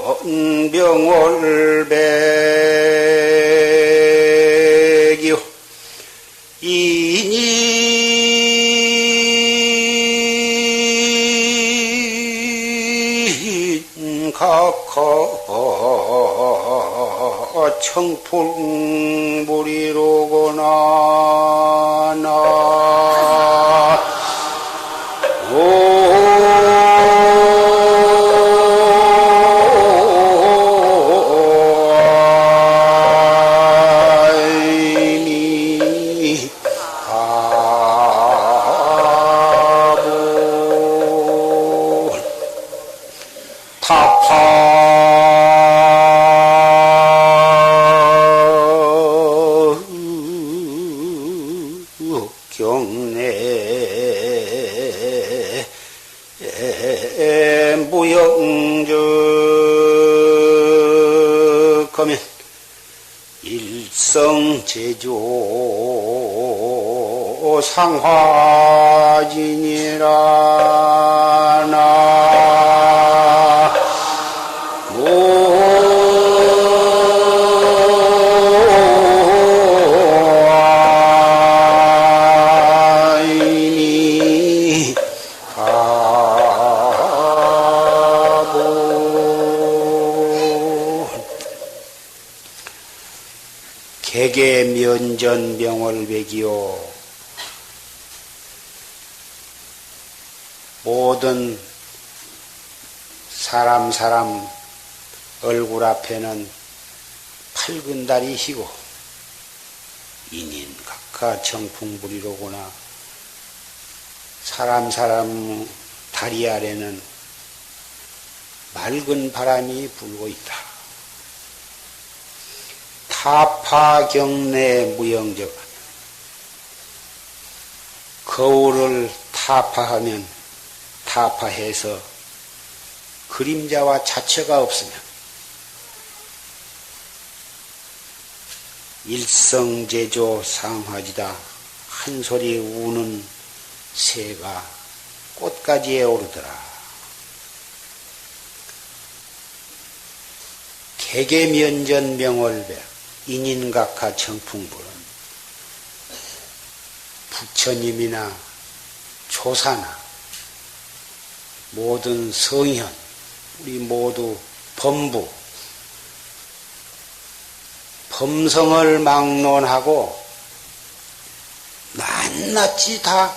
면전 명월백이요 인인 각하 청풍무리로구나 나 경내 무영적하면 일성제조 상화진이라 나 개계 면전 명월백이요 모든 사람 얼굴 앞에는 밝은 달이 희고 인인 각하 청풍부리로구나 사람 다리 아래는 맑은 바람이 불고 있다. 타파경내 무영적 거울을 타파해서 그림자와 자체가 없으면 일성제조 상화지다 한 소리 우는 새가 꽃가지에 오르더라. 개계면전 명월백 인인각하 청풍불은 부처님이나 조사나 모든 성현 우리 모두 범성을 막론하고 낱낱이 다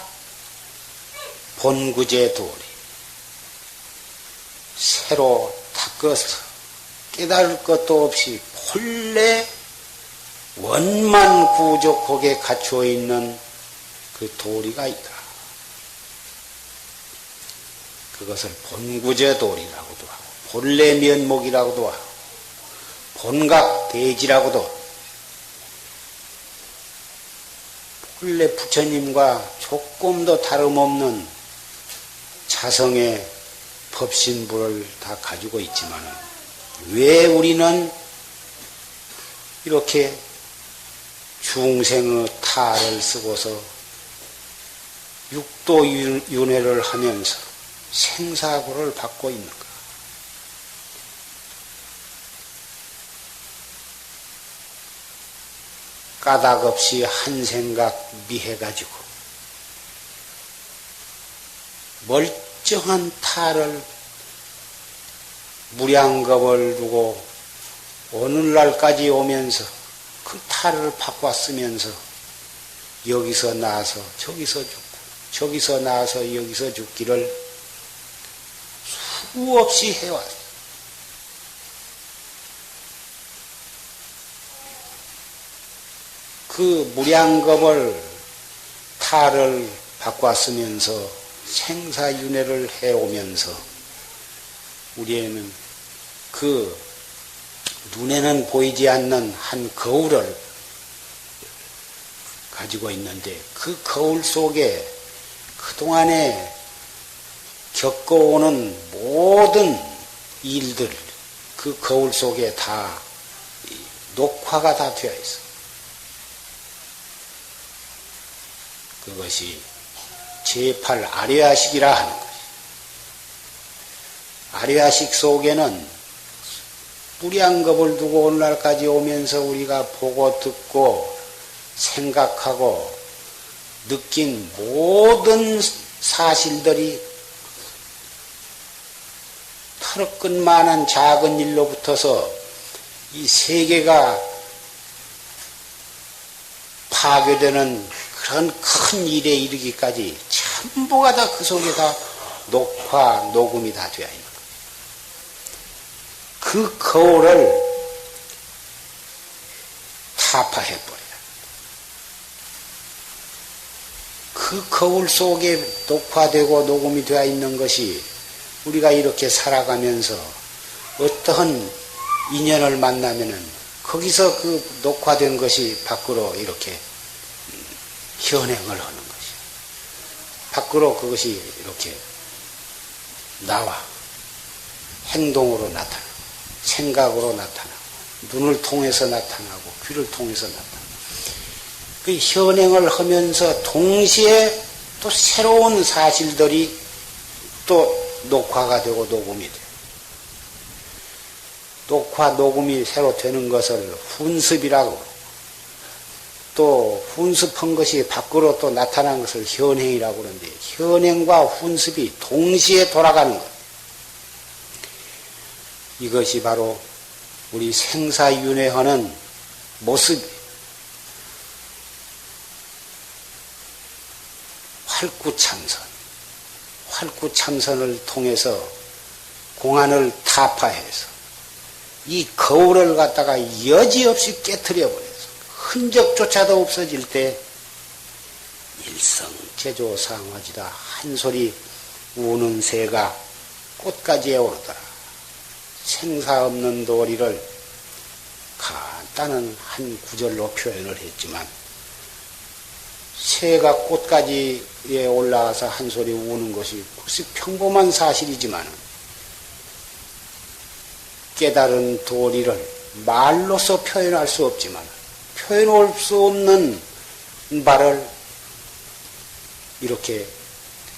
본구제 도리 새로 닦아서 깨달을 것도 없이 본래 원만구족하게 갖추어 있는 그 도리가 있다. 그것을 본구제 도리라고도 하고 본래 면목이라고도 하고 본각대지라고도 본래 부처님과 조금도 다름없는 자성의 법신부를 다 가지고 있지만 왜 우리는 이렇게 중생의 탈을 쓰고서 육도윤회를 하면서 생사고를 받고 있는가? 까닭 없이 한 생각 미해가지고 멀쩡한 탈을 무량겁을 두고 오늘날까지 오면서 그 탈을 바꿔쓰면서 여기서 나서 저기서 죽고 저기서 나서 여기서 죽기를 수없이 해왔어요. 그 무량겁을 탈을 바꿔쓰면서 생사윤회를 해오면서 우리에는 그 눈에는 보이지 않는 한 거울을 가지고 있는데 그 거울 속에 그동안에 겪어오는 모든 일들 그 거울 속에 다 녹화가 다 되어 있어. 그것이 제8 아뢰아식이라 하는 것이. 아뢰아식 속에는 무량겁을 두고 오늘날까지 오면서 우리가 보고 듣고 생각하고 느낀 모든 사실들이 털끝만한 작은 일로 붙어서 이 세계가 파괴되는 그런 큰 일에 이르기까지 전부가 다 그 속에 다 녹화, 녹음이 다 되어 있는 거예요. 그 거울을 타파해버려요. 그 거울 속에 녹화되고 녹음이 되어 있는 것이 우리가 이렇게 살아가면서 어떠한 인연을 만나면은 거기서 그 녹화된 것이 밖으로 이렇게 현행을 하는 것이요. 밖으로 그것이 이렇게 나와 행동으로 나타나고 생각으로 나타나고 눈을 통해서 나타나고 귀를 통해서 나타나고 그 현행을 하면서 동시에 또 새로운 사실들이 또 녹화가 되고 녹음이 돼요. 녹화, 녹음이 새로 되는 것을 훈습이라고, 또 훈습한 것이 밖으로 또 나타난 것을 현행이라고 그러는데, 현행과 훈습이 동시에 돌아가는 것. 이것이 바로 우리 생사윤회하는 모습이에요. 활구참선. 활구참선을 통해서 공안을 타파해서 이 거울을 갖다가 여지없이 깨트려 버려서 흔적조차도 없어질 때 일성제조상화지다 한 소리 우는 새가 꽃가지에 오르더라. 생사 없는 도리를 간단한 한 구절로 표현을 했지만 새가 꽃가지에 올라와서 한 소리 우는 것이 글쎄 평범한 사실이지만 깨달은 도리를 말로서 표현할 수 없지만 표현할 수 없는 바를 이렇게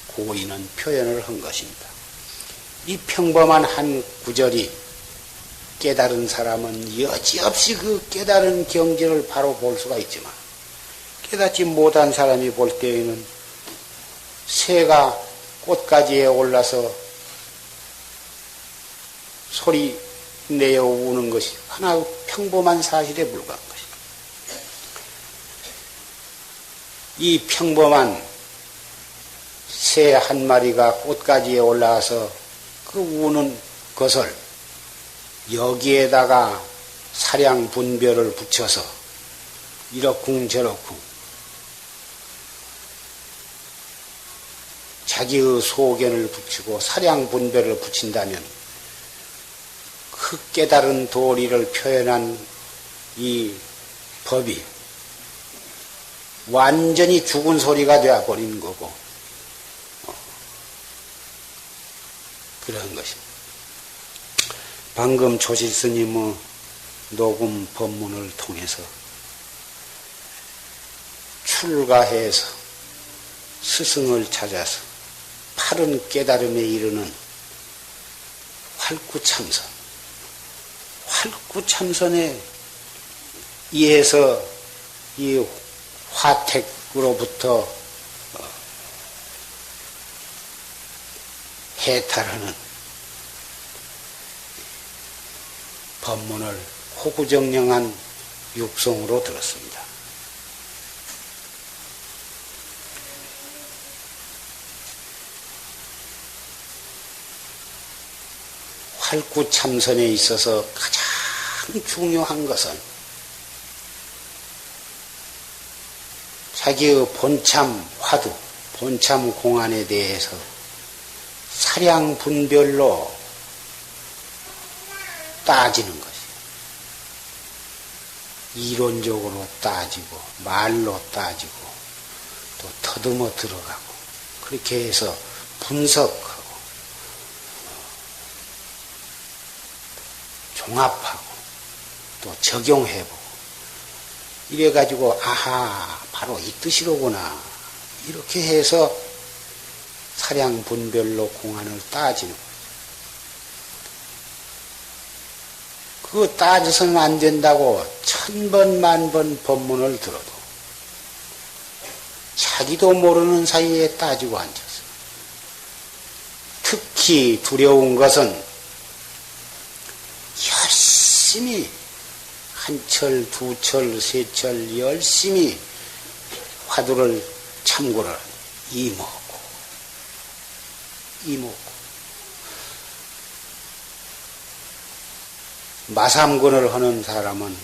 고인은 표현을 한 것입니다. 이 평범한 한 구절이 깨달은 사람은 여지없이 그 깨달은 경지를 바로 볼 수가 있지만 깨닫지 못한 사람이 볼 때에는 새가 꽃가지에 올라서 소리 내어 우는 것이 하나 평범한 사실에 불과한 것입니다. 이 평범한 새 한 마리가 꽃가지에 올라와서 그 우는 것을 여기에다가 사량 분별을 붙여서 이러쿵 저러쿵 자기의 소견을 붙이고 사량 분별을 붙인다면 그 깨달은 도리를 표현한 이 법이 완전히 죽은 소리가 되어버린 거고 그런 것입니다. 방금 조실스님의 녹음 법문을 통해서 출가해서 스승을 찾아서 바른 깨달음에 이르는 활구참선, 활구참선에 의해서 이 화택으로부터 해탈하는 법문을 호구정령한 육성으로 들었습니다. 활구참선에 있어서 가장 중요한 것은 자기의 본참 화두, 본참 공안에 대해서 사량 분별로 따지는 것이에요. 이론적으로 따지고 말로 따지고 또 더듬어 들어가고 그렇게 해서 분석하고 종합하고 또 적용해보고 이래가지고 아하 바로 이 뜻이로구나 이렇게 해서 사량 분별로 공안을 따지는 거예요. 그거 따져서는 안 된다고 1000번 만번 법문을 들어도 자기도 모르는 사이에 따지고 앉았어요. 특히 두려운 것은 열심히 한철, 두철, 세철 열심히 화두를 참고를 이먹고 마삼권을 하는 사람은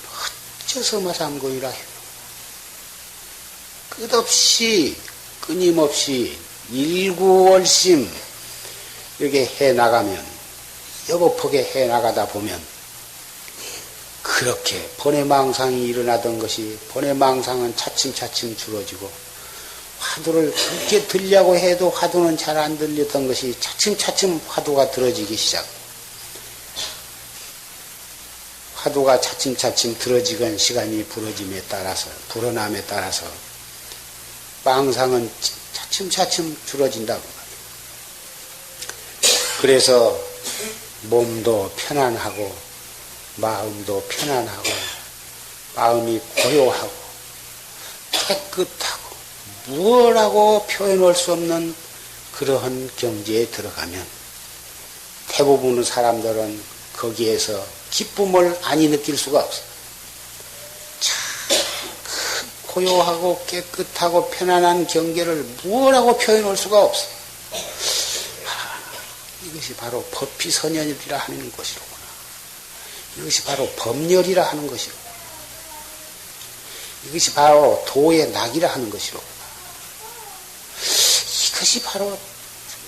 어째서 마삼권이라 해요. 끝없이 끊임없이 일구월심 이렇게 해나가면 여법하게 해나가다 보면 그렇게 번외망상이 일어나던 것이 번외망상은 차츰차츰 줄어지고 화두를 그렇게 들려고 해도 화두는 잘 안 들렸던 것이 차츰차츰 화두가 들어지기 시작. 화두가 차츰차츰 들어지건 시간이 불어남에 따라서 망상은 차츰차츰 줄어진다고 말이에요. 그래서 몸도 편안하고 마음도 편안하고 마음이 고요하고 깨끗하고 무엇라고 표현할 수 없는 그러한 경지에 들어가면 대부분의 사람들은 거기에서 기쁨을 아니 느낄 수가 없어요. 참 고요하고 깨끗하고 편안한 경계를 무엇라고 표현할 수가 없어요. 이것이 바로 법피선연이라 하는 것이로구나. 이것이 바로 법열이라 하는 것이로구나. 이것이 바로 도의 낙이라 하는 것이로구나. 이것이 바로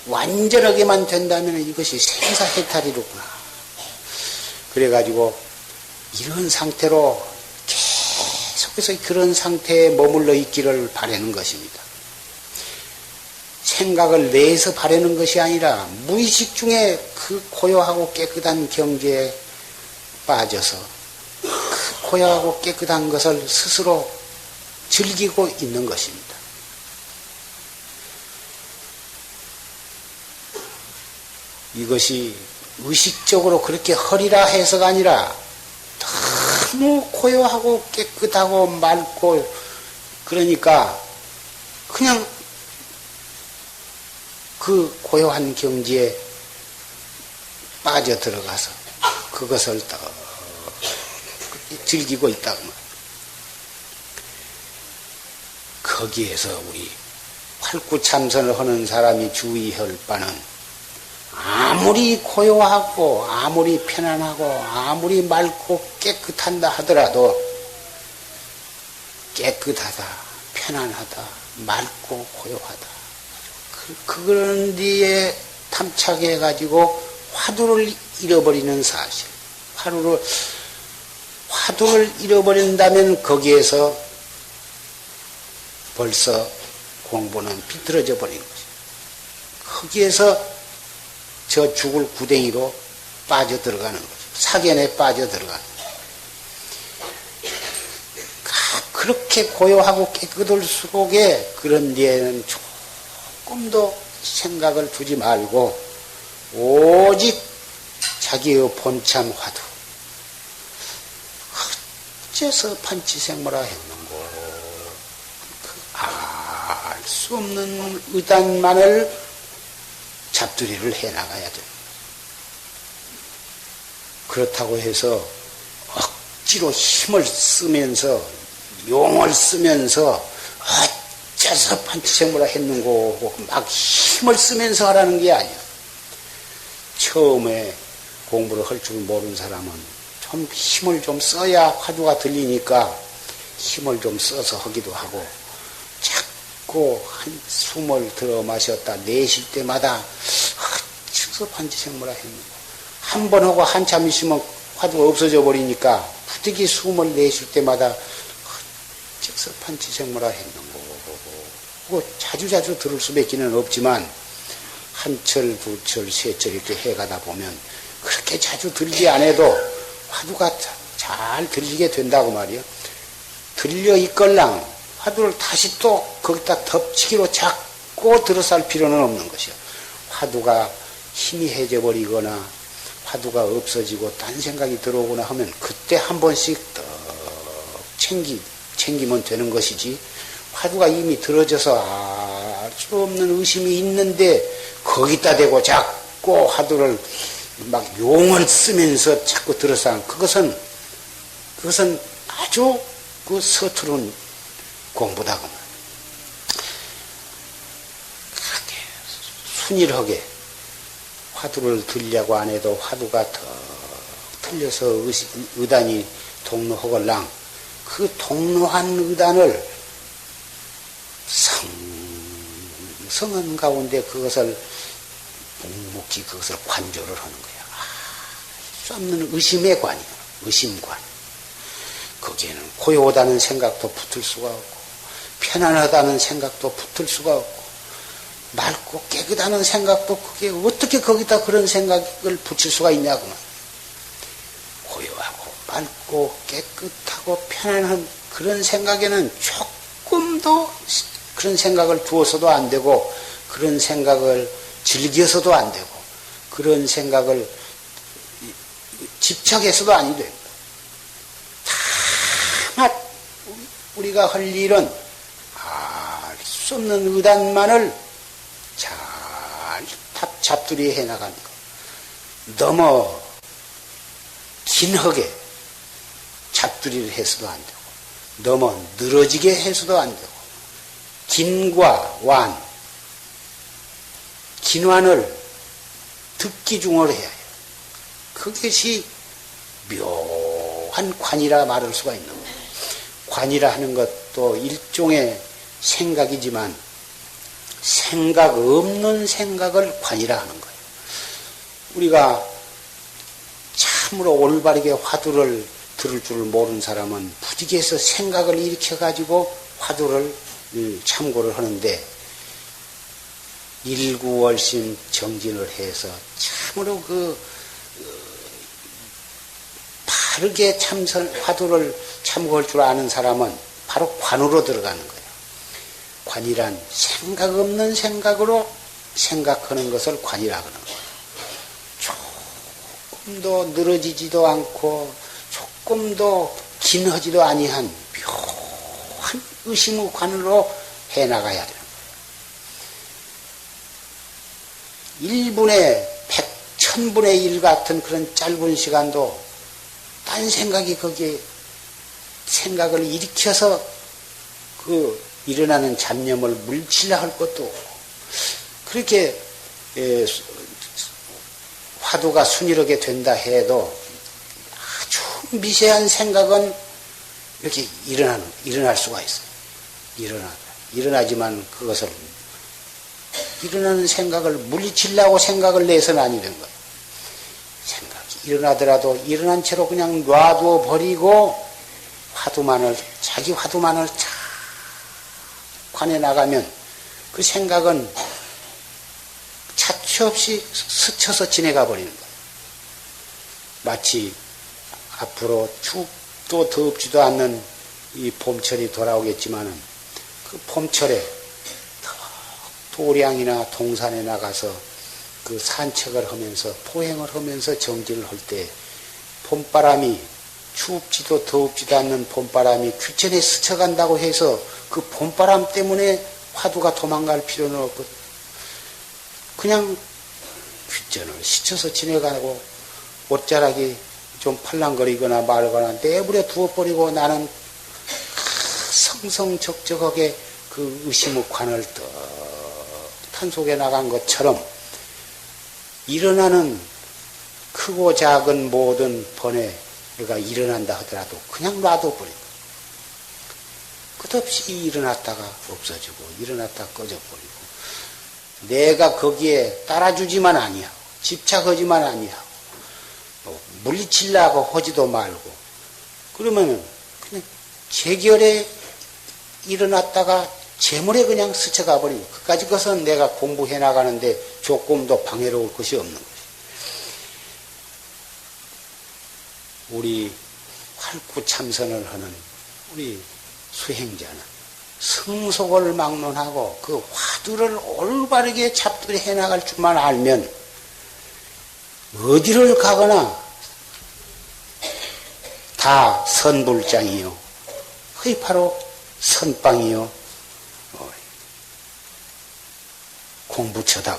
완전하게만 된다면 이것이 생사해탈이로구나. 그래가지고 이런 상태로 계속해서 그런 상태에 머물러 있기를 바라는 것입니다. 생각을 내서 바라는 것이 아니라 무의식 중에 그 고요하고 깨끗한 경계에 빠져서 그 고요하고 깨끗한 것을 스스로 즐기고 있는 것입니다. 이것이 의식적으로 그렇게 허리라 해서가 아니라 너무 고요하고 깨끗하고 맑고 그러니까 그냥 그 고요한 경지에 빠져 들어가서 그것을 즐기고 있다고 말이에요. 거기에서 우리 활구참선을 하는 사람이 주의할 바는 아무리 고요하고 아무리 편안하고 아무리 맑고 깨끗한다 하더라도 깨끗하다, 편안하다, 맑고 고요하다. 그런 뒤에 탐착해가지고 화두를 잃어버리는 사실. 화두를 잃어버린다면 거기에서 벌써 공부는 비틀어져 버린 것이죠. 거기에서 저 죽을 구덩이로 빠져들어가는 거죠. 사견에 빠져들어가는 거죠. 그렇게 고요하고 깨끗할수록에 그런 데에는 조금도 생각을 두지 말고 오직 자기의 본참 화두 어째서 판치생모라 했는고 알 수 없는 의단만을 잡두리를 해나가야 됩니다. 그렇다고 해서 억지로 힘을 쓰면서 용을 쓰면서 어째서 판치생모라 했는고 막 힘을 쓰면서 하라는 게 아니야. 처음에 공부를 할 줄 모르는 사람은 좀 힘을 좀 써야 화두가 들리니까 힘을 좀 써서 하기도 하고 자꾸 한 숨을 들어 마셨다 내쉴 때마다 어째서 판치생모라 했는고 한 번 하고 한참 있으면 화두가 없어져 버리니까 부득이 숨을 내쉴 때마다 어째서 판치생모라 했는고 그거 자주자주 들을 수밖에는 없지만 한철, 두철, 세철 이렇게 해가다 보면 그렇게 자주 들지 않아도 화두가 잘 들리게 된다고 말이요. 들려 있걸랑 화두를 다시 또 거기다 덮치기로 자꾸 들어쌀 필요는 없는 것이요. 화두가 힘이 해져버리거나 화두가 없어지고 딴 생각이 들어오거나 하면 그때 한 번씩 떡 챙기면 되는 것이지, 화두가 이미 들어져서 알 수 없는 의심이 있는데 거기다 대고 자꾸 화두를 막 용을 쓰면서 자꾸 들어싸는 그것은 아주 그 서투른 공부다. 그렇게 순일하게 화두를 들려고 안 해도 화두가 더 틀려서 의단이 동로하걸랑 그 동로한 의단을 성은 가운데 그것을 묵묵히 그것을 관조를 하는 거야. 수 없는 의심의 관이야. 의심관. 거기에는 고요하다는 생각도 붙을 수가 없고 편안하다는 생각도 붙을 수가 없고 맑고 깨끗하다는 생각도 그게 어떻게 거기다 그런 생각을 붙일 수가 있냐고. 고요하고 맑고 깨끗하고 편안한 그런 생각에는 조금도 그런 생각을 두어서도 안 되고 그런 생각을 즐겨서도 안 되고 그런 생각을 집착해서도 아니 됩니다. 다만 우리가 할 일은 알 수 없는 의단만을 잘 잡두리 해나가는 것. 너무 긴하게 잡두리를 해서도 안 되고 너무 늘어지게 해서도 안 되고 긴과 완, 긴완을 득기중을 해야 해요. 그것이 묘한 관이라 말할 수가 있는 거예요. 관이라 하는 것도 일종의 생각이지만 생각 없는 생각을 관이라 하는 거예요. 우리가 참으로 올바르게 화두를 들을 줄을 모르는 사람은 부득이해서 생각을 일으켜가지고 화두를 참고를 하는데 일구월심 정진을 해서 참으로 바르게 화두를 참고할 줄 아는 사람은 바로 관으로 들어가는 거예요. 관이란 생각 없는 생각으로 생각하는 것을 관이라 그러는 거예요. 조금도 늘어지지도 않고 조금도 긴하지도 아니한 묘한 의심의 관으로 해나가야 되는 거예요. 1분의 100, 1000분의 1 같은 그런 짧은 시간도 딴 생각이 거기에 생각을 일으켜서 일어나는 잡념을 물치려 할 것도 없고 그렇게 화두가 순이하게 된다 해도 아주 미세한 생각은 이렇게 일어날 수가 있어요. 일어나지만 그것을 일어나는 생각을 물리치려고 생각을 내서는 아니 된 거예요. 생각이 일어나더라도 일어난 채로 그냥 놔두어 버리고 자기 화두만을 잘 관해 나가면 그 생각은 차치 없이 스쳐서 지내가 버리는 거예요. 마치 앞으로 춥도 덥지도 않는 이 봄철이 돌아오겠지만은 그 봄철에 도량이나 동산에 나가서 그 산책을 하면서 포행을 하면서 정진을 할 때 봄바람이 춥지도 덥지도 않는 봄바람이 귀천에 스쳐간다고 해서 그 봄바람 때문에 화두가 도망갈 필요는 없고 그냥 귀천을 스쳐서 지내가고 옷자락이 좀 팔랑거리거나 말거나 내버려 두어버리고 나는 성성적적하게 그 의심의 관을 탄속해 나간 것처럼 일어나는 크고 작은 모든 번뇌가 일어난다 하더라도 그냥 놔둬버린다. 끝없이 일어났다가 없어지고 일어났다가 꺼져버리고 내가 거기에 따라주지만 아니하고 집착하지만 아니하고 물리치려고 하지도 말고 그러면은 그냥 제결에 일어났다가 재물에 그냥 스쳐가 버리고 그까지 것은 내가 공부해 나가는데 조금도 방해로울 것이 없는 거지. 우리 활구 참선을 하는 우리 수행자는 성속을 막론하고 그 화두를 올바르게 잡들이 해나갈 줄만 알면 어디를 가거나 다 선불장이요. 그게 바로 선방이요. 공부처다.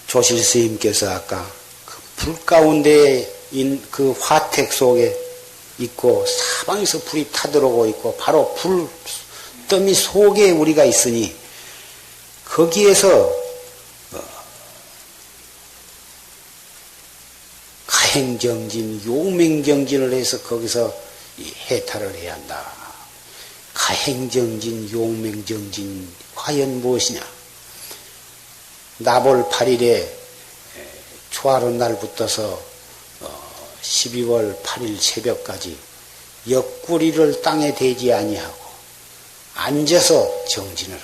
조실 스님께서 아까 그 불 가운데 그 화택 속에 있고 사방에서 불이 타들어오고 있고 바로 불 더미 속에 우리가 있으니 거기에서 가행정진, 용맹정진을 해서 거기서 해탈을 해야 한다. 가행정진, 용맹정진 과연 무엇이냐? 나볼 8일에 초하루 날부터서 12월 8일 새벽까지 옆구리를 땅에 대지 아니하고 앉아서 정진을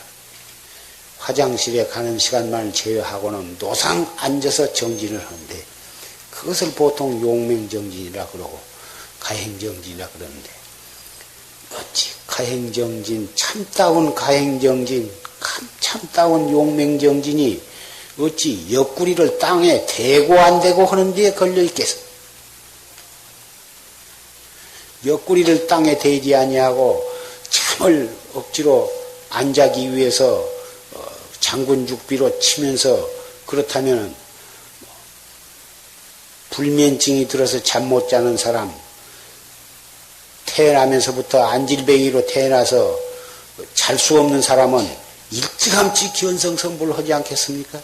화장실에 가는 시간만 제외하고는 노상 앉아서 정진을 하는데 그것을 보통 용맹정진이라 그러고 가행정진이라 그러는데 어찌 가행정진 참다운 가행정진 참다운 용맹정진이 어찌 옆구리를 땅에 대고 안 대고 하는 데에 걸려 있겠어? 옆구리를 땅에 대지 아니하고 참을 억지로 앉아기 위해서 장군죽비로 치면서 그렇다면 불면증이 들어서 잠 못 자는 사람 태어나면서부터 안질뱅이로 태어나서 잘 수 없는 사람은 일찌감치 견성성불을 하지 않겠습니까?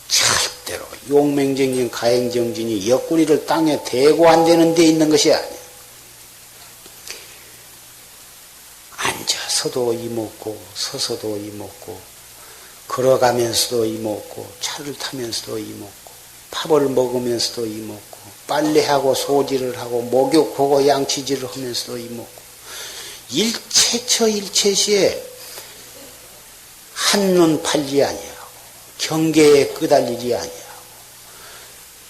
절대로 용맹정진, 가행정진이 옆구리를 땅에 대고 안 되는 데 있는 것이 아니야. 앉아서도 이먹고 서서도 이먹고 걸어가면서도 이먹고 차를 타면서도 이먹고 밥을 먹으면서도 이먹고 빨래하고 소지를 하고 목욕하고 양치질을 하면서도 이먹고 일체처 일체시에 한눈 팔지 아니하고 경계에 끄달리지 아니하고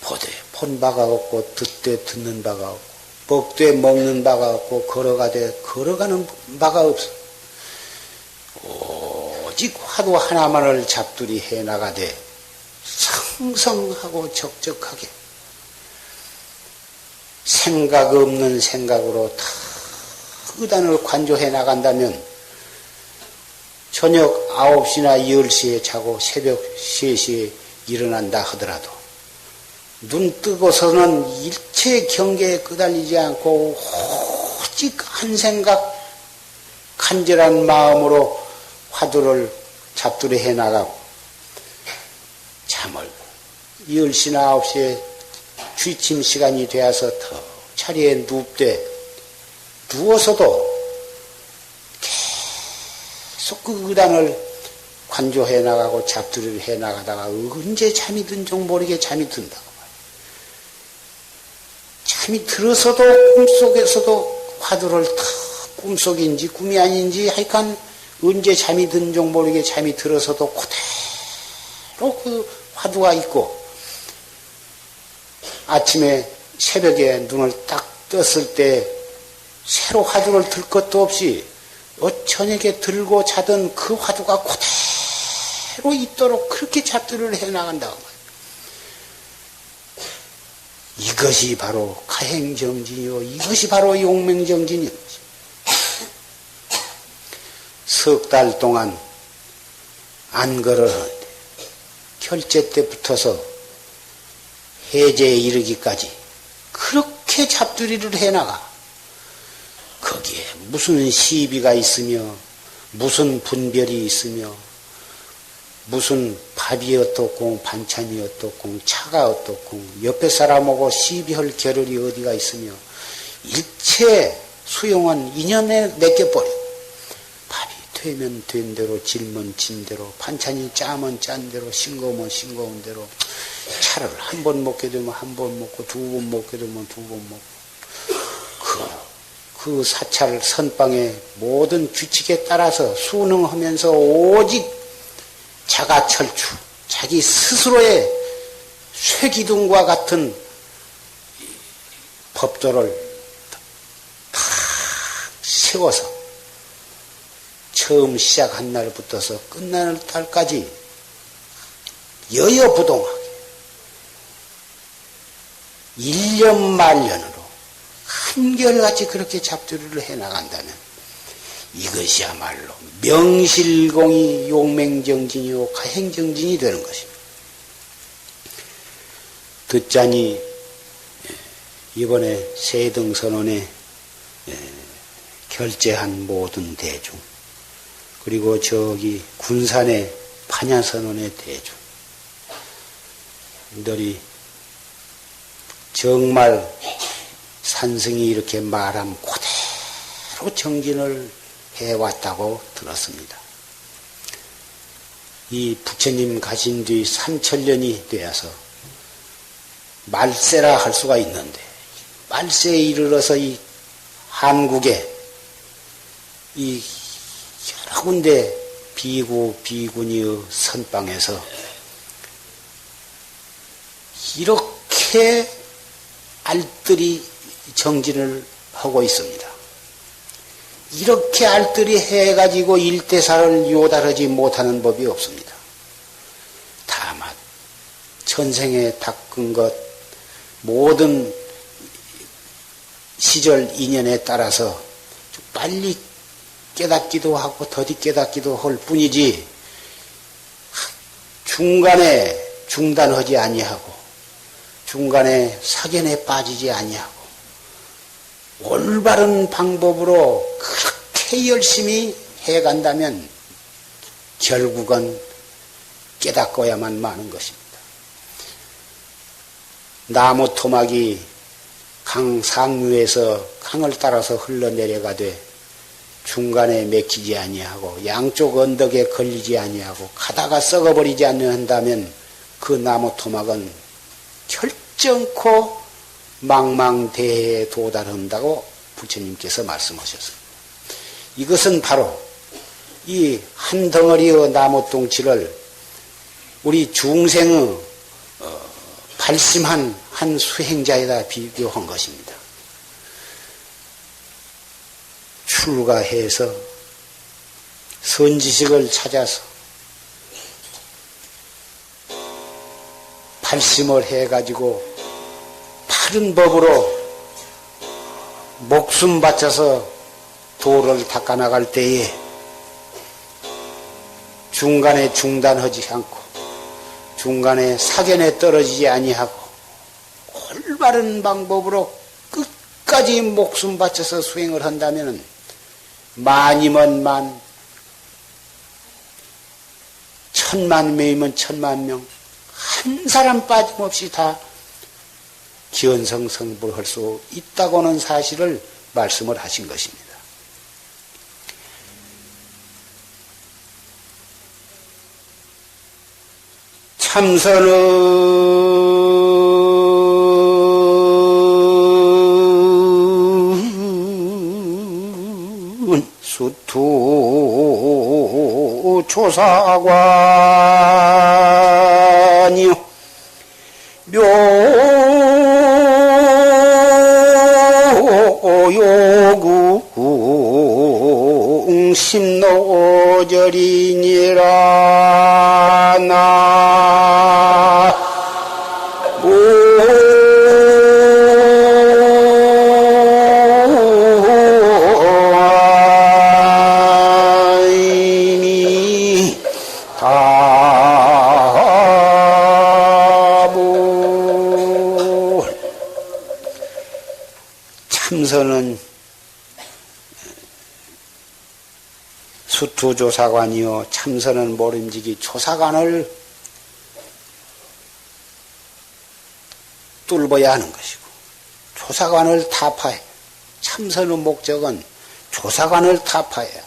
보되 본 바가 없고 듣되 듣는 바가 없고 먹되 먹는 바가 없고 걸어가되 걸어가는 바가 없어. 오직 화두 하나만을 잡두리 해나가되 성성하고 적적하게 생각 없는 생각으로 다 의단을 관조해 나간다면 저녁 9시나 10시에 자고 새벽 3시에 일어난다 하더라도 눈 뜨고서는 일체 경계에 끄달리지 않고 오직 한 생각 간절한 마음으로 화두를 잡두리 해나가고 잠을 10시나 9시에 취침 시간이 되어서 더 자리에 눕되 누워서도 계속 그 의단을 관조해 나가고 잡두리를 해 나가다가 언제 잠이 든 줄 모르게 잠이 든다고 말이야. 잠이 들어서도 꿈속에서도 화두를 다 꿈속인지 꿈이 아닌지 하여간 언제 잠이 든 줄 모르게 잠이 들어서도 그대로 그 화두가 있고 아침에 새벽에 눈을 딱 떴을 때 새로 화두를 들 것도 없이 저녁에 들고 자던 그 화두가 그대로 있도록 그렇게 잡두리를 해나간다고 말이야. 이것이 바로 가행정진이요. 이것이 바로 용맹정진이요. 석 달 동안 안거를 하는데 결제 때 붙어서 해제에 이르기까지 그렇게 잡두리를 해나가. 거기에 무슨 시비가 있으며 무슨 분별이 있으며 무슨 밥이 어떻고 반찬이 어떻고 차가 어떻고 옆에 사람하고 시비할 겨를이 어디가 있으며 일체 수용은 인연에 맡겨버려. 밥이 되면 된 대로 질면 진 대로 반찬이 짜면 짠 대로 싱거우면 싱거운 대로 차를 한 번 먹게 되면 한 번 먹고 두 번 먹게 되면 두 번 먹고 그 사찰 선방의 모든 규칙에 따라서 순응하면서 오직 자가철추, 자기 스스로의 쇠기둥과 같은 법도를 다 세워서 처음 시작한 날부터서 끝나는 날까지 여여부동하게 1년 말년으로 한결같이 그렇게 잡두리를 해나간다면 이것이야말로 명실공히 용맹정진이요 가행정진이 되는 것입니다. 듣자니 이번에 세등선언에 결재한 모든 대중 그리고 저기 군산의 판야선언의 대중들이 정말 산승이 이렇게 말함 그대로 정진을 해왔다고 들었습니다. 이 부처님 가신 뒤 3000년이 되어서 말세라 할 수가 있는데 말세에 이르러서 이 한국에 이 여러 군데 비구 비구니의 선방에서 이렇게 알뜰히 정진을 하고 있습니다. 이렇게 알뜰히 해가지고 일대사를 요달하지 못하는 법이 없습니다. 다만 천생에 닦은 것 모든 시절 인연에 따라서 빨리 깨닫기도 하고 더디 깨닫기도 할 뿐이지 중간에 중단하지 아니하고 중간에 사견에 빠지지 아니하고 올바른 방법으로 그렇게 열심히 해간다면 결국은 깨닫고야만 마는 것입니다. 나무 토막이 강 상류에서 강을 따라서 흘러내려가되 중간에 맥히지 아니하고 양쪽 언덕에 걸리지 아니하고 가다가 썩어버리지 않는다면 그 나무 토막은 결정코 망망대해에 도달한다고 부처님께서 말씀하셨습니다. 이것은 바로 이 한 덩어리의 나무똥치를 우리 중생의 발심한 한 수행자에다 비교한 것입니다. 출가해서 선지식을 찾아서 발심을 해가지고 바른 법으로 목숨 바쳐서 도를 닦아나갈 때에 중간에 중단하지 않고 중간에 사견에 떨어지지 아니하고 올바른 방법으로 끝까지 목숨 바쳐서 수행을 한다면 만이면 만, 천만 명이면 천만 명, 한 사람 빠짐없이 다 기원성성불할 수 있다고는 사실을 말씀을 하신 것입니다. 참선은 수투 조사관이요 묘요구 심노절이니라 나 참선은 수투조사관이요 참선은 모름지기 조사관을 뚫어야 하는 것이고 조사관을 타파해 참선의 목적은 조사관을 타파해야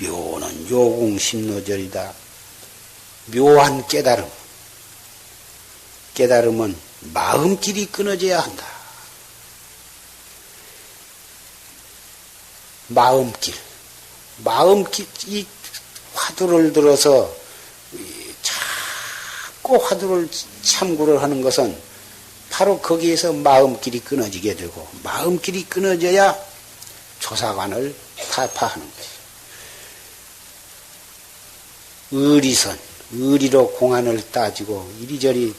묘는 요궁심노절이다. 묘한 깨달음은 마음길이 끊어져야 한다. 마음길, 이 화두를 들어서 자꾸 화두를 참고를 하는 것은 바로 거기에서 마음길이 끊어지게 되고 마음길이 끊어져야 조사관을 타파하는 것이죠. 의리선, 의리로 공안을 따지고 이리저리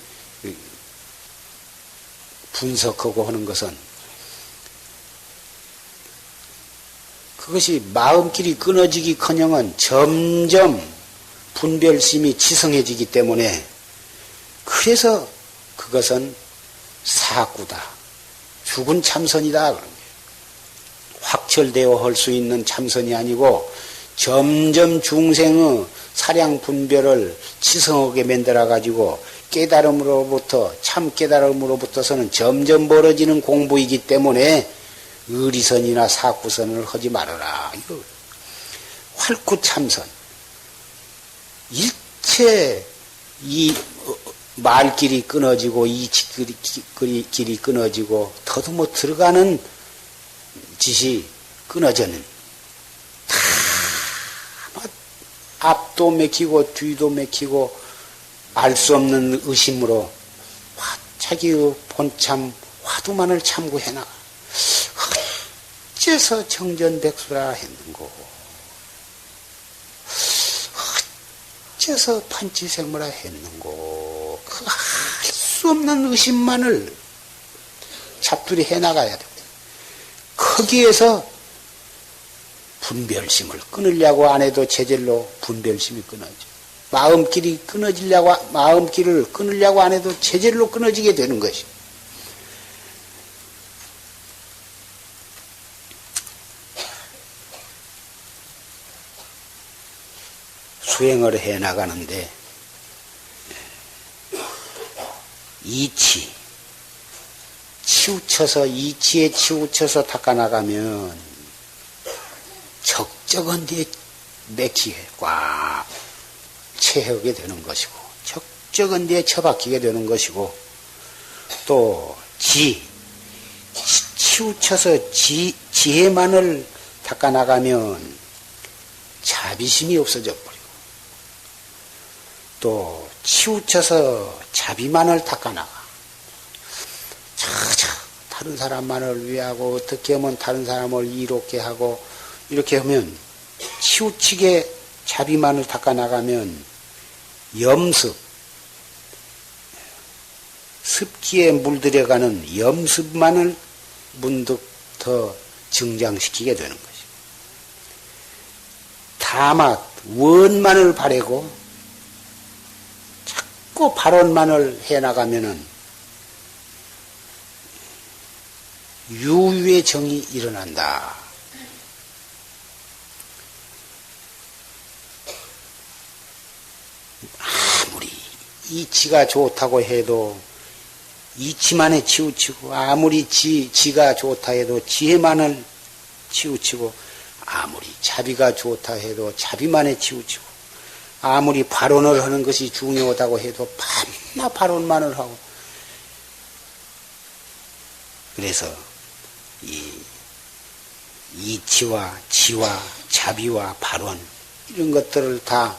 분석하고 하는 것은 그것이 마음길이 끊어지기커녕은 점점 분별심이 치성해지기 때문에 그래서 그것은 사구다. 죽은 참선이다. 확철되어 할 수 있는 참선이 아니고 점점 중생의 사량 분별을 치성하게 만들어 가지고 깨달음으로부터 참 깨달음으로부터서는 점점 벌어지는 공부이기 때문에 의리선이나 사구선을 하지 말아라. 이거 활구 참선. 일체 이 말길이 끊어지고 이 길이 끊어지고 더듬어 들어가는 짓이 끊어져는 다 앞도 맥히고 뒤도 맥히고 알 수 없는 의심으로 자기의 본참 화두만을 참고해나 어째서 정전백수라 했는고 어째서 판치생모라 했는고 그 알 수 없는 의심만을 잡두리 해나가야 됩니다. 거기에서 분별심을 끊으려고 안 해도 제절로 분별심이 끊어져. 마음길이 끊어지려고, 마음길을 끊으려고 안 해도 제절로 끊어지게 되는 것이. 수행을 해 나가는데, 이치, 치우쳐서, 이치에 치우쳐서 닦아나가면, 적적한 데에 맥히게 꽉 채하게 되는 것이고, 적적한 데에 처박히게 되는 것이고, 또, 치우쳐서 지혜만을 닦아나가면, 자비심이 없어져 버리고, 또, 치우쳐서 자비만을 닦아나가. 다른 사람만을 위하고, 어떻게 하면 다른 사람을 이롭게 하고, 이렇게 하면, 치우치게 자비만을 닦아나가면, 염습, 습기에 물들여가는 염습만을 문득 더 증장시키게 되는 것이고, 다만, 원만을 바라고, 자꾸 발언만을 해나가면은, 유유의 정이 일어난다. 아무리 이치가 좋다고 해도 이치만에 치우치고, 아무리 지가 좋다 해도 지혜만을 치우치고, 아무리 자비가 좋다 해도 자비만에 치우치고, 아무리 발언을 하는 것이 중요하다고 해도 밤낮 발언만을 하고, 그래서 이치와 지와 자비와 발언 이런 것들을 다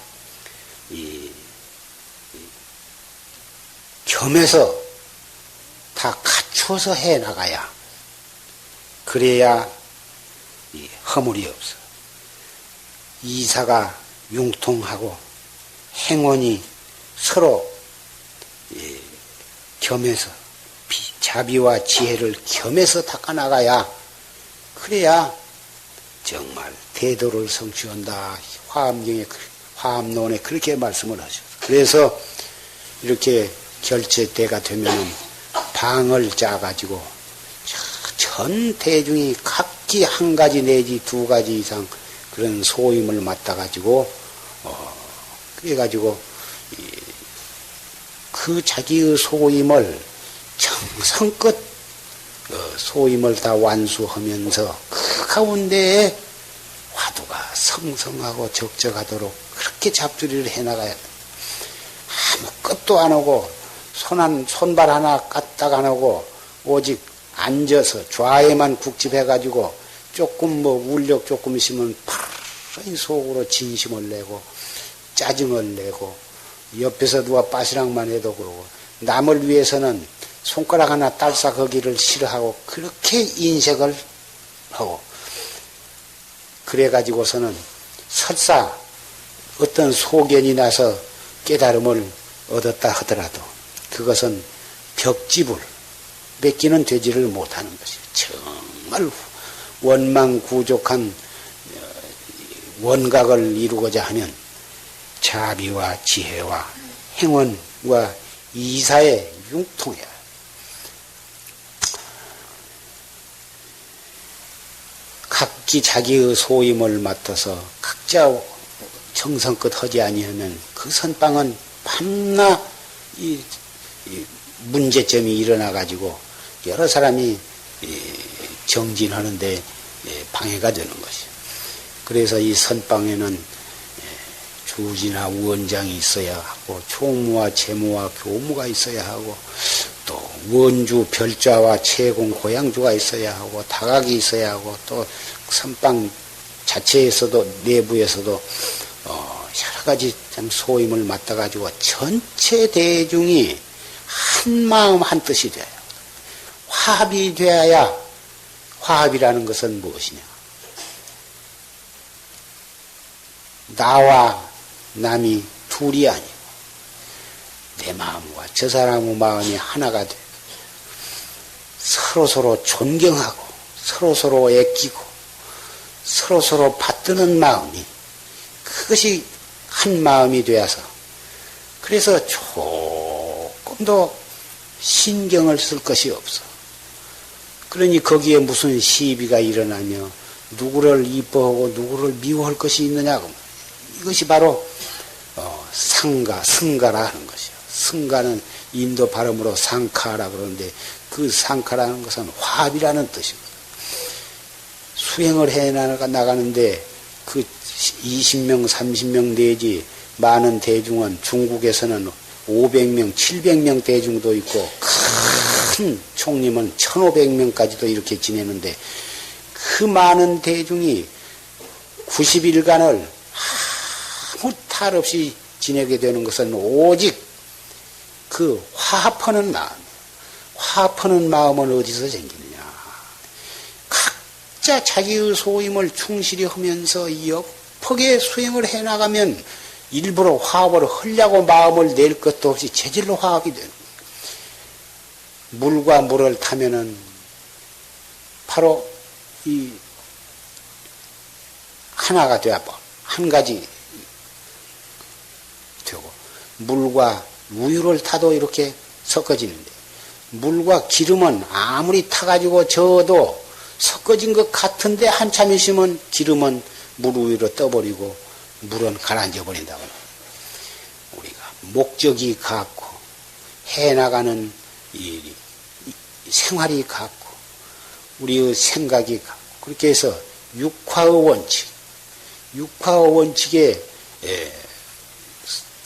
겸해서 다 갖추어서 해 나가야 그래야 허물이 없어. 이사가 융통하고 행원이 서로 겸해서 자비와 지혜를 겸해서 닦아나가야 그래야 정말 대도를 성취한다. 화엄론에 그렇게 말씀을 하셨어요. 그래서 이렇게 결제때가 되면은 방을 짜가지고 전 대중이 각기 한 가지 내지 두 가지 이상 그런 소임을 맡아가지고 그래가지고 그 자기의 소임을 정성껏 소임을 다 완수하면서 그 가운데에 화두가 성성하고 적적하도록 그렇게 잡두리를 해나가야 돼. 아무것도 안 하고 손발 하나 까딱 안 하고 오직 앉아서 좌에만 국집해가지고 조금 울력 조금 있으면 파란히 속으로 진심을 내고 짜증을 내고 옆에서 누가 빠시락만 해도 그러고 남을 위해서는 손가락 하나 딸싹하기를 싫어하고 그렇게 인색을 하고 그래가지고서는 설사 어떤 소견이 나서 깨달음을 얻었다 하더라도 그것은 벽집을 맺기는 되지를 못하는 것이에요. 정말 원망구족한 원각을 이루고자 하면 자비와 지혜와 행원과 이사에 융통해야 해요. 각기 자기의 소임을 맡아서 각자 정성껏 하지 아니하면 그 선방은 밤낮 이 문제점이 일어나 가지고 여러 사람이 정진하는데 방해가 되는 것이요. 그래서 이 선방에는 주지나 원장이 있어야 하고 총무와 재무와 교무가 있어야 하고 또 원주 별좌와 채공 고향주가 있어야 하고 다각이 있어야 하고 또 선방 자체에서도 내부에서도 여러 가지 참 소임을 맡아 가지고 전체 대중이 한 마음 한 뜻이 돼요. 화합이 되어야 화합이라는 것은 무엇이냐? 나와 남이 둘이 아니고 내 마음과 저 사람의 마음이 하나가 돼 서로서로 존경하고 서로서로 애끼고 서로서로 받드는 마음이 그것이 한 마음이 되어서 그래서 조금도 신경을 쓸 것이 없어. 그러니 거기에 무슨 시비가 일어나며 누구를 이뻐하고 누구를 미워할 것이 있느냐고. 이것이 바로 승가라 하는 것이요. 승가는 인도 발음으로 상카라 그러는데 그 상카라는 것은 화합이라는 뜻이거든. 수행을 해 나가는데 그 20명, 30명 내지 많은 대중은 중국에서는 500명, 700명 대중도 있고 큰 총림은 1500명까지도 이렇게 지내는데 그 많은 대중이 90일간을 아무 탈 없이 지내게 되는 것은 오직 그 화합하는 마음. 화합하는 마음은 어디서 생기느냐. 각자 자기의 소임을 충실히 하면서 역하게 수행을 해나가면 일부러 화합을 하려고 마음을 낼 것도 없이 재질로 화합이 되는 거예요. 물과 물을 타면은 바로 이 하나가 되어버 한 가지 되고 물과 우유를 타도 이렇게 섞어지는데 물과 기름은 아무리 타가지고 저어도 섞어진 것 같은데 한참 있으면 기름은 물 위로 떠버리고 물은 가라앉아 버린다고. 우리가 목적이 같고 해나가는 이 생활이 같고 우리의 생각이 같고 그렇게 해서 육화의 원칙에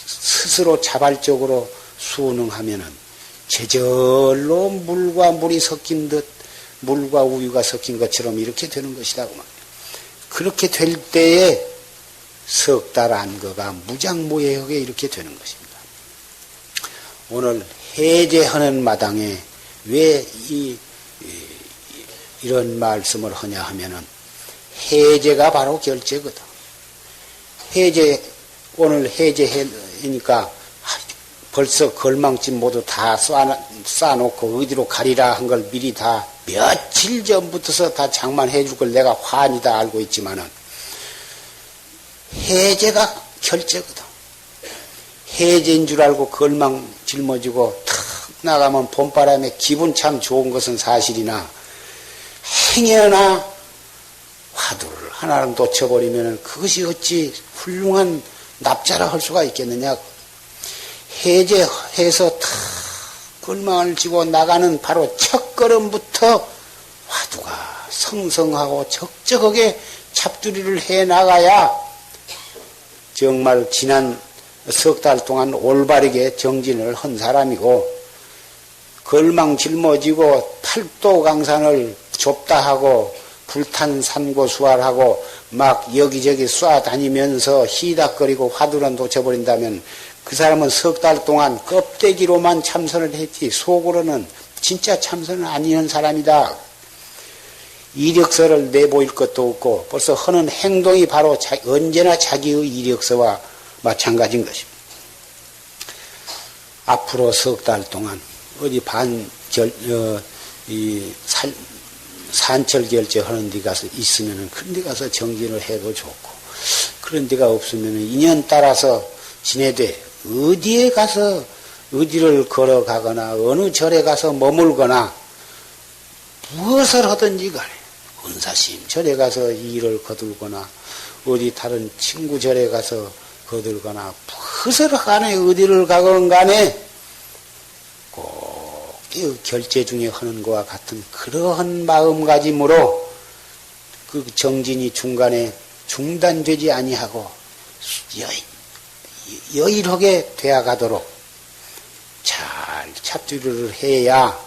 스스로 자발적으로 순응하면은 제절로 물과 물이 섞인 듯 물과 우유가 섞인 것처럼 이렇게 되는 것이다. 그렇게 될 때에 석 달 안거가 무장무예하게 이렇게 되는 것입니다. 오늘 해제하는 마당에 왜 이런 말씀을 하냐 하면은 해제가 바로 결제거든. 오늘 해제하니까 벌써 걸망집 모두 다 쌓아놓고 어디로 가리라 한 걸 미리 다 며칠 전부터서 다 장만해 줄 걸 내가 환히 다 알고 있지만은 해제가 결제거든. 해제인 줄 알고 걸망 짊어지고 탁 나가면 봄바람에 기분 참 좋은 것은 사실이나 행여나 화두를 하나를 놓쳐버리면 그것이 어찌 훌륭한 납자라 할 수가 있겠느냐. 해제해서 탁 걸망을 지고 나가는 바로 첫 걸음부터 화두가 성성하고 적적하게 잡두리를 해 나가야 정말 지난 석 달 동안 올바르게 정진을 한 사람이고 걸망 짊어지고 팔도 강산을 좁다 하고 불탄 산고수활하고 막 여기저기 쏴다니면서 희닥거리고 화두를 놓쳐버린다면 그 사람은 석 달 동안 껍데기로만 참선을 했지 속으로는 진짜 참선은 아니는 사람이다. 이력서를 내보일 것도 없고 벌써 하는 행동이 바로 언제나 자기의 이력서와 마찬가지인 것입니다. 앞으로 석 달 동안 어디 산철 결제하는 데 가서 있으면은 그런 데 가서 정진을 해도 좋고, 그런 데가 없으면은 인연 따라서 지내되 어디에 가서 어디를 걸어가거나 어느 절에 가서 머물거나 무엇을 하든지 간에 은사심 절에 가서 일을 거들거나 어디 다른 친구 절에 가서 거들거나 무엇을 간에 어디를 가건 간에 꼭 결제 중에 하는 것과 같은 그러한 마음가짐으로 그 정진이 중간에 중단되지 아니하고 여일하게 되어가도록 잘 잡두리를 해야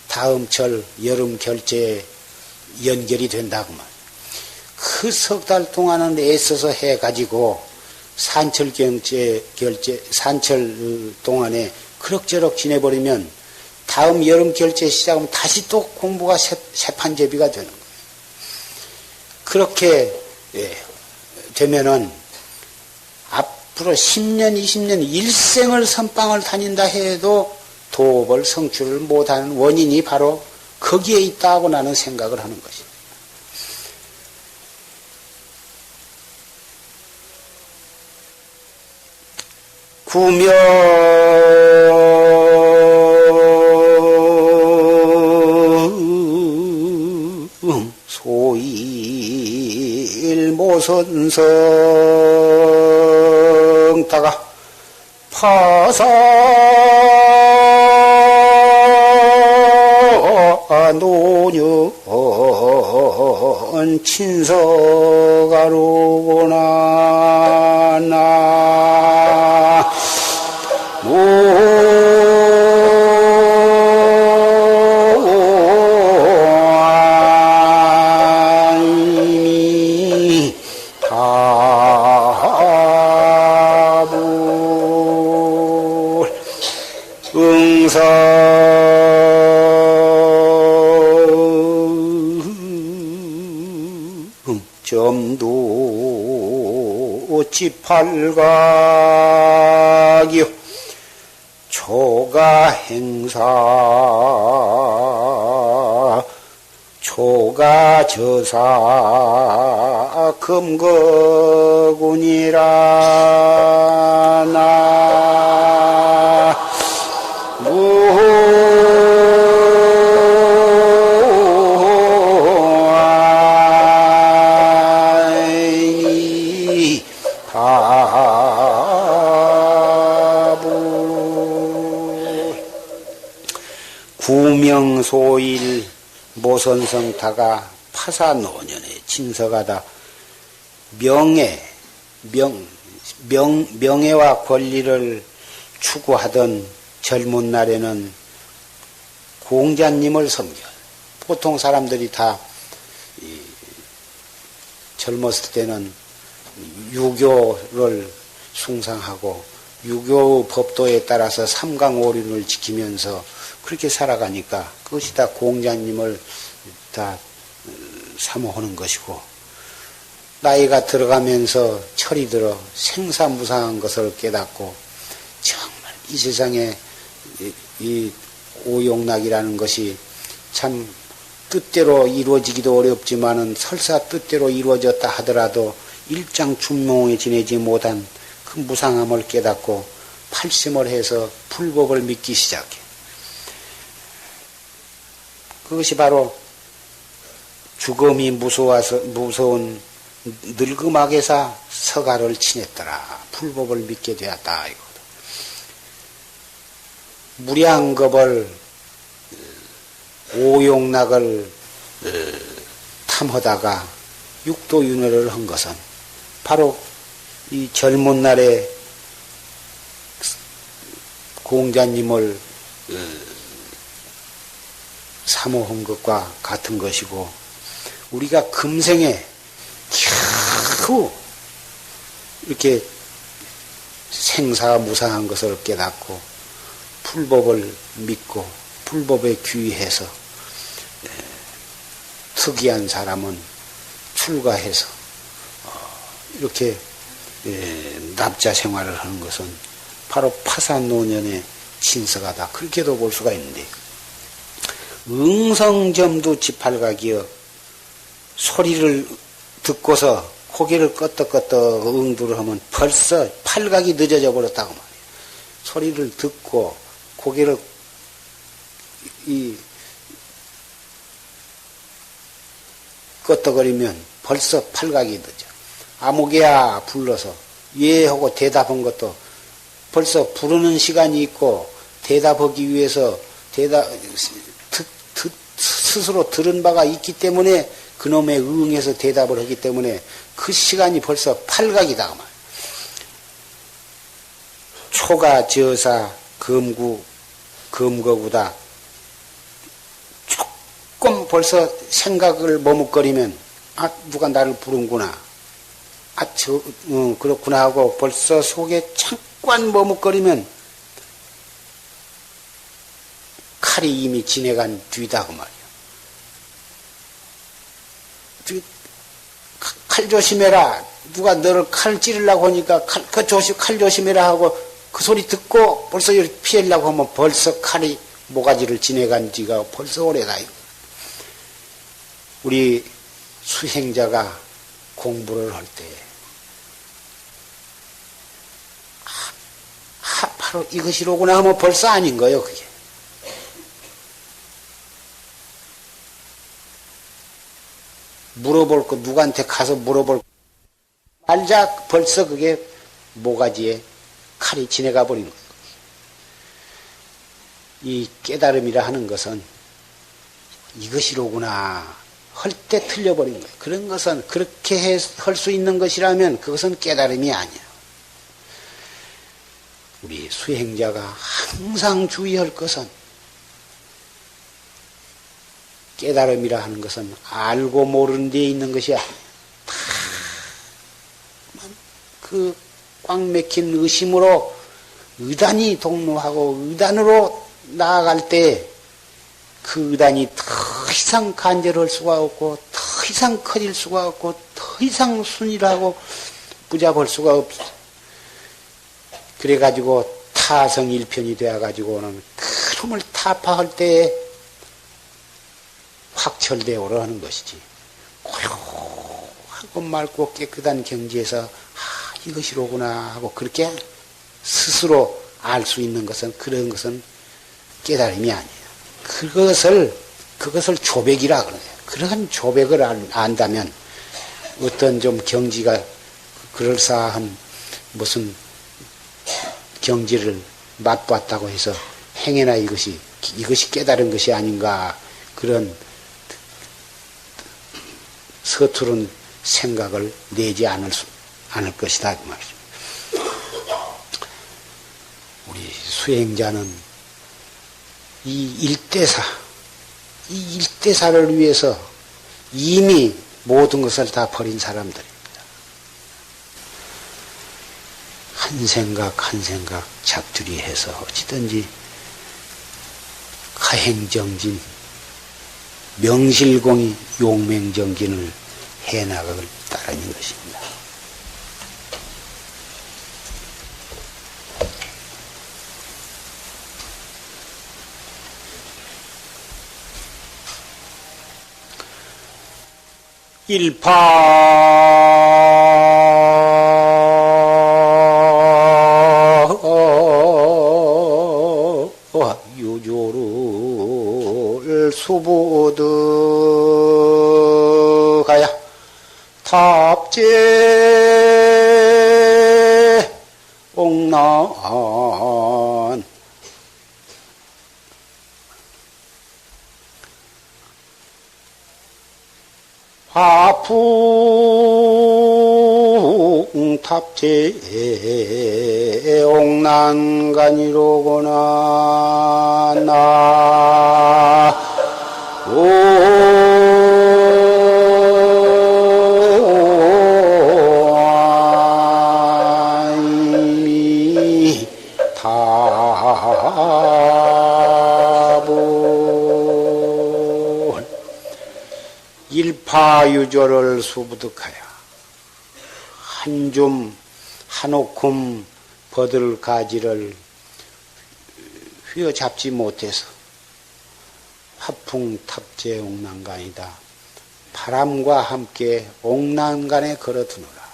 다음 철 여름 결제에 연결이 된다고 말이야. 그 석 달 동안은 애써서 해가지고 산철 동안에 그럭저럭 지내버리면 다음 여름 결제 시작하면 다시 또 공부가 새판제비가 되는 거예요. 그렇게 되면은 앞으로 10년, 20년 일생을 선방을 다닌다 해도 도업을 성취를 못하는 원인이 바로 거기에 있다고 나는 생각을 하는 것이다. 구명 소일 모선성다가 파사 노년 친서가로구나 나 점도 지팔각이요 초가행사 초가저사 금거군이라 나 구명소일 모선성타가 파사노년에 친서가다 명예와 권리를 추구하던 젊은 날에는 공자님을 섬겨. 보통 사람들이 다 젊었을 때는 유교를 숭상하고 유교 법도에 따라서 삼강오륜을 지키면서 그렇게 살아가니까 그것이 다 공자님을 다 사모하는 것이고, 나이가 들어가면서 철이 들어 생사무상한 것을 깨닫고 정말 이 세상에 이 오용락이라는 것이 참 뜻대로 이루어지기도 어렵지만은 설사 뜻대로 이루어졌다 하더라도 일장춘몽에 지내지 못한 그 무상함을 깨닫고 팔심을 해서 불법을 믿기 시작해. 그것이 바로 죽음이 무서운 늙음악에서 서가를 지냈더라. 불법을 믿게 되었다. 이거다. 무량겁을 오용락을 탐하다가 육도윤회를 한 것은 바로 이 젊은 날에 공자님을 사모한 것과 같은 것이고, 우리가 금생에 겨우 이렇게 생사무상한 것을 깨닫고 불법을 믿고 불법에 귀해서 특이한 사람은 출가해서 이렇게 납자 생활을 하는 것은 바로 파산노년의 신석하다. 그렇게도 볼 수가 있는데 응성점도 지팔각이여 소리를 듣고서 고개를 끄덕끄덕 응두를 하면 벌써 팔각이 늦어져 버렸다고 말이에요. 소리를 듣고 고개를 끄덕거리면 벌써 팔각이 늦어. 아무개야 불러서 예 하고 대답한 것도 벌써 부르는 시간이 있고 대답하기 위해서 스스로 들은 바가 있기 때문에 그놈의 응해서 대답을 하기 때문에 그 시간이 벌써 팔각이다. 초가 저사 검거구다. 조금 벌써 생각을 머뭇거리면 누가 나를 부른구나. 그렇구나 하고 벌써 속에 잠깐 머뭇거리면 칼이 이미 지나간 뒤다 그 말이야. 칼 조심해라. 누가 너를 칼 찌르려고 하니까 칼 조심해라 하고 그 소리 듣고 벌써 피하려고 하면 벌써 칼이 모가지를 지나간 지가 벌써 오래다. 우리 수행자가 공부를 할 때 바로 이것이로구나 하면 벌써 아닌 거예요. 그게. 물어볼 거 누구한테 가서 물어볼 말자 벌써 그게 모가지에 칼이 지나가 버린 거예요. 이 깨달음이라 하는 것은 이것이로구나 할 때 틀려버린 거예요. 그런 것은 그렇게 할 수 있는 것이라면 그것은 깨달음이 아니야. 우리 수행자가 항상 주의할 것은 깨달음이라 하는 것은 알고 모르는 데에 있는 것이 아니야. 그 꽉 막힌 의심으로 의단이 동로하고 의단으로 나아갈 때 그 의단이 더 이상 간절할 수가 없고 더 이상 커질 수가 없고 더 이상 순위하고 붙잡을 수가 없어. 그래가지고 타성일편이 되어가지고는 그놈을 타파할 때에 확철대오를 하는 것이지. 고요하고 맑고 깨끗한 경지에서 이것이로구나 하고 그렇게 스스로 알 수 있는 것은 그런 것은 깨달음이 아니에요. 그것을 조백이라 그래요. 그런 조백을 안다면 어떤 좀 경지가 그럴싸한 무슨 경지를 맛봤다고 해서 행해나 이것이 깨달은 것이 아닌가 그런 서투른 생각을 내지 않을 것이다 그 말이죠. 우리 수행자는 이 일대사를 위해서 이미 모든 것을 다 버린 사람들입니다. 한 생각 잡두리 해서 어찌든지 가행정진, 명실공히 용맹정진을 해나가길 따르는 것입니다. 일파 유조를 수보드가야 탑재 옥난 화풍탑재 옥난간이로구나 나오미 타부 파유조를 수부득하여 한 오큼 버들 가지를 휘어잡지 못해서 화풍탑재 옥난간이다. 바람과 함께 옥난간에 걸어두노라.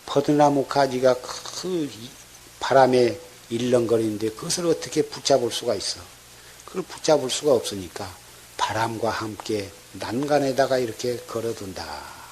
버드나무 가지가 그 바람에 일렁거리는데 그것을 어떻게 붙잡을 수가 있어? 그걸 붙잡을 수가 없으니까 바람과 함께 난간에다가 이렇게 걸어둔다.